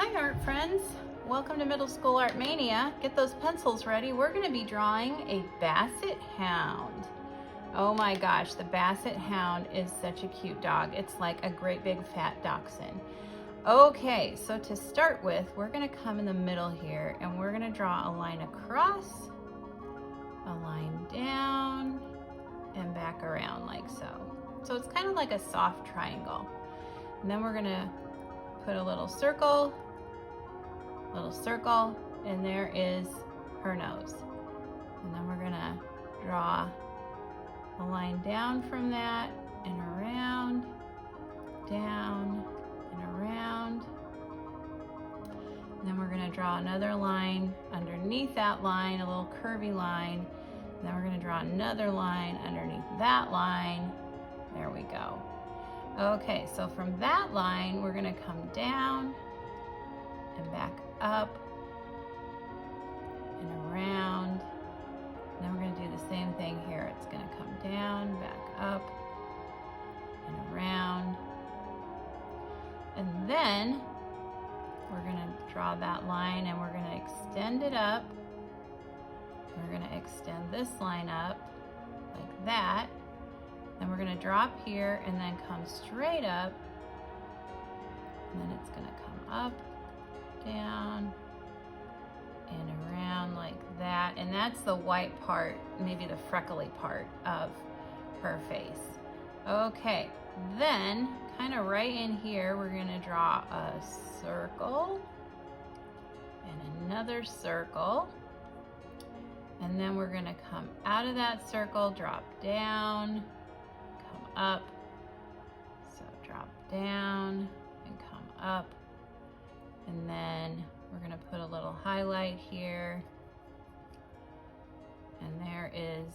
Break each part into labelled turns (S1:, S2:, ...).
S1: Hi art friends, welcome to Middle School Art Mania. Get those pencils ready. We're going to be drawing a Basset Hound. Oh my gosh, the Basset Hound is such a cute dog. It's like a great big fat dachshund. Okay, so to start with, we're going to come in the middle here and we're going to draw a line across, a line down, and back around like so. So it's kind of like a soft triangle. And then we're going to put a little circle, and there is her nose. And then we're gonna draw a line down from that and around, down and around. And then we're gonna draw another line underneath that line, a little curvy line. And then we're gonna draw another line underneath that line. There we go. Okay, so from that line, we're gonna come down and back up and around. And then we're going to do the same thing here. It's going to come down, back up, and around. And then we're going to draw that line and we're going to extend it up. We're going to extend this line up like that. Then we're going to drop here and then come straight up. And then it's going to come up, down, and around like that. And that's the white part, maybe the freckly part of her face. Okay, then kind of right in here, we're gonna draw a circle and another circle. And then we're gonna come out of that circle, drop down, come up. So drop down and come up. And then we're gonna put a little highlight here. And there is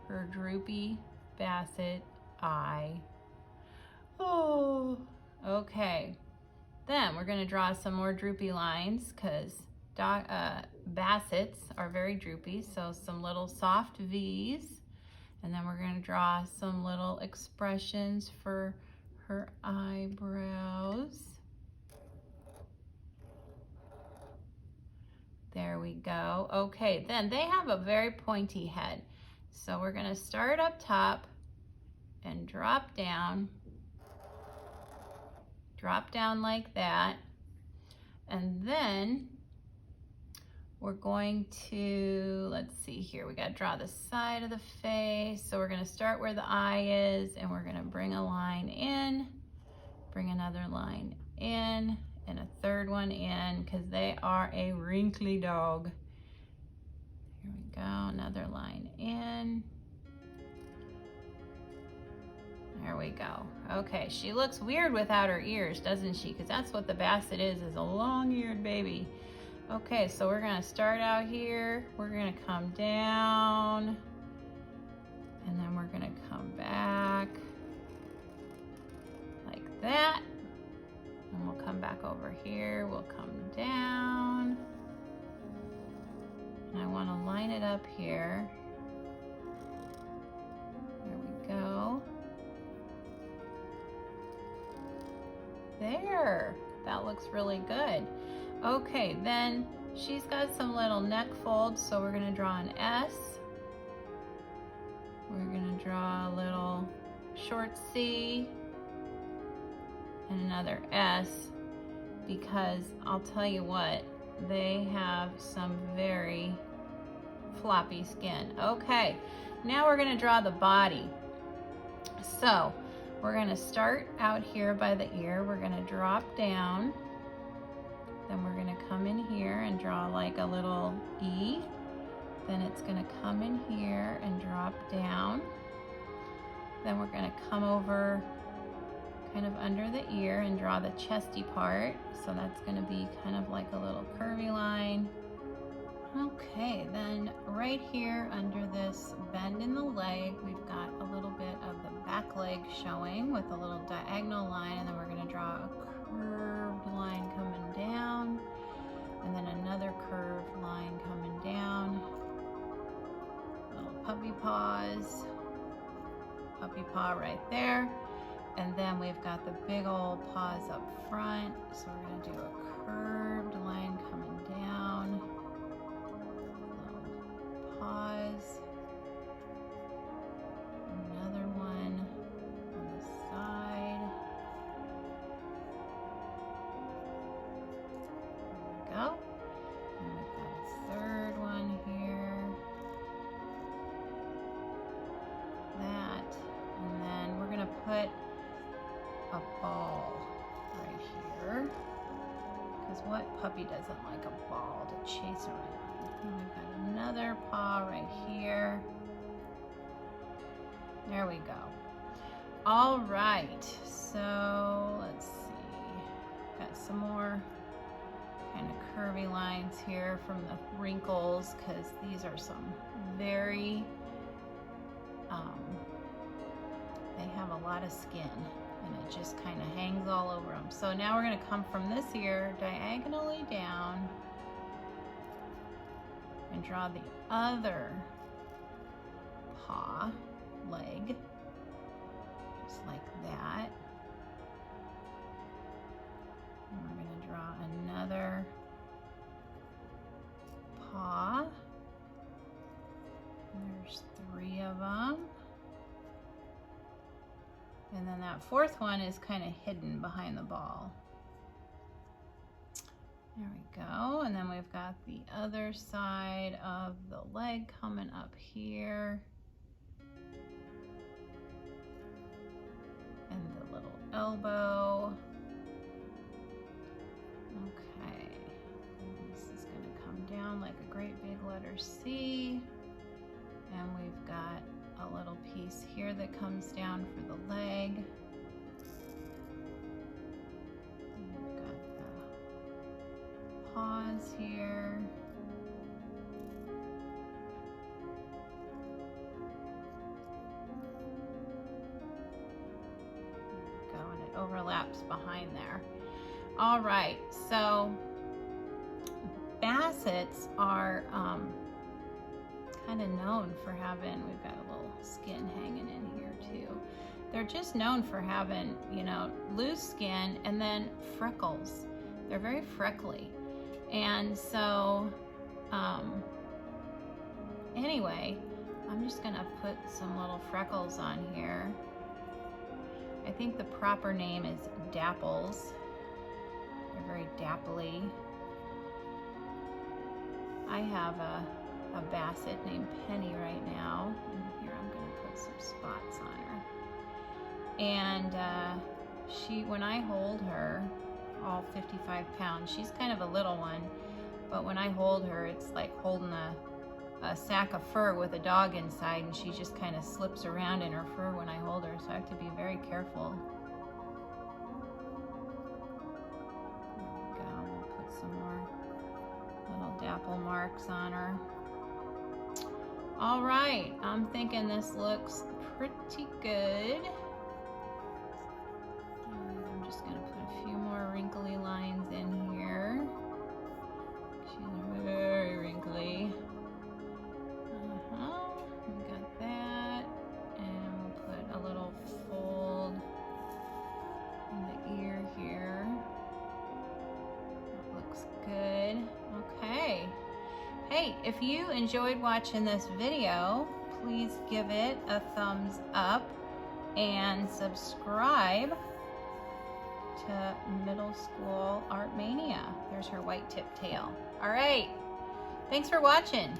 S1: her droopy basset eye. Oh, okay. Then we're gonna draw some more droopy lines because bassets are very droopy. So some little soft V's. And then we're gonna draw some little expressions for her eyebrows. There we go. Okay, then they have a very pointy head. So we're gonna start up top and drop down like that. And then we're going to, let's see here, we gotta draw the side of the face. So we're gonna start where the eye is and we're gonna bring a line in, bring another line in, and a third one in because they are a wrinkly dog. Here we go, another line in. There we go. Okay, she looks weird without her ears, doesn't she? Because that's what the Basset is a long-eared baby. Okay, so we're gonna start out here. We're gonna come down, and then we're gonna come back like that. And we'll come back over here, we'll come down. And I wanna line it up here. There we go. There, that looks really good. Okay, then she's got some little neck folds, so we're gonna draw an S. We're gonna draw a little short C. And another S, because I'll tell you what, they have some very floppy skin. Okay, now we're gonna draw the body. So we're gonna start out here by the ear. We're gonna drop down. Then we're gonna come in here and draw like a little E. Then it's gonna come in here and drop down. Then we're gonna come over kind of under the ear and draw the chesty part. So that's gonna be kind of like a little curvy line. Okay, then right here under this bend in the leg, we've got a little bit of the back leg showing with a little diagonal line, and then we're gonna draw a curved line coming down, and then another curved line coming down. Little puppy paws, puppy paw right there. And then we've got the big old paws up front. So we're gonna do a curved line coming down. Little paws. Another one on the side. There we go. And we've got a third one here. That. And then we're gonna put a ball right here, because what puppy doesn't like a ball to chase around? And we've got another paw right here. There we go. All right, so let's see. Got some more kind of curvy lines here from the wrinkles, because these are some very, they have a lot of skin. And it just kind of hangs all over them. So now we're going to come from this ear diagonally down and draw the other paw leg, just like that. And we're going to draw another paw. There's 3 of them. And then that fourth one is kind of hidden behind the ball. There we go. And then we've got the other side of the leg coming up here. And the little elbow. Okay. And this is going to come down like a great big letter C. And we've got a little piece here that comes down for the leg. And we've got the paws here. There we go, and it overlaps behind there. All right, so Bassets are kind of known for having, we've got a little skin hanging in here too. They're just known for having, you know, loose skin and then freckles. They're very freckly. And so, anyway, I'm just gonna put some little freckles on here. I think the proper name is dapples. They're very dapply. I have a Basset named Penny right now, and here I'm going to put some spots on her. And she, when I hold her, all 55 pounds, she's kind of a little one, but when I hold her, it's like holding a sack of fur with a dog inside, and she just kind of slips around in her fur when I hold her, so I have to be very careful. There we go. We'll put some more little dapple marks on her. All right, I'm thinking this looks pretty good. And I'm just gonna put a few more wrinkly lines in here. She's very wrinkly. We got that. And we'll put a little fold in the ear here. That looks good. Okay. Hey, if you enjoyed watching this video, please give it a thumbs up and subscribe to Middle School Art Mania. There's her white tip tail. All right, thanks for watching.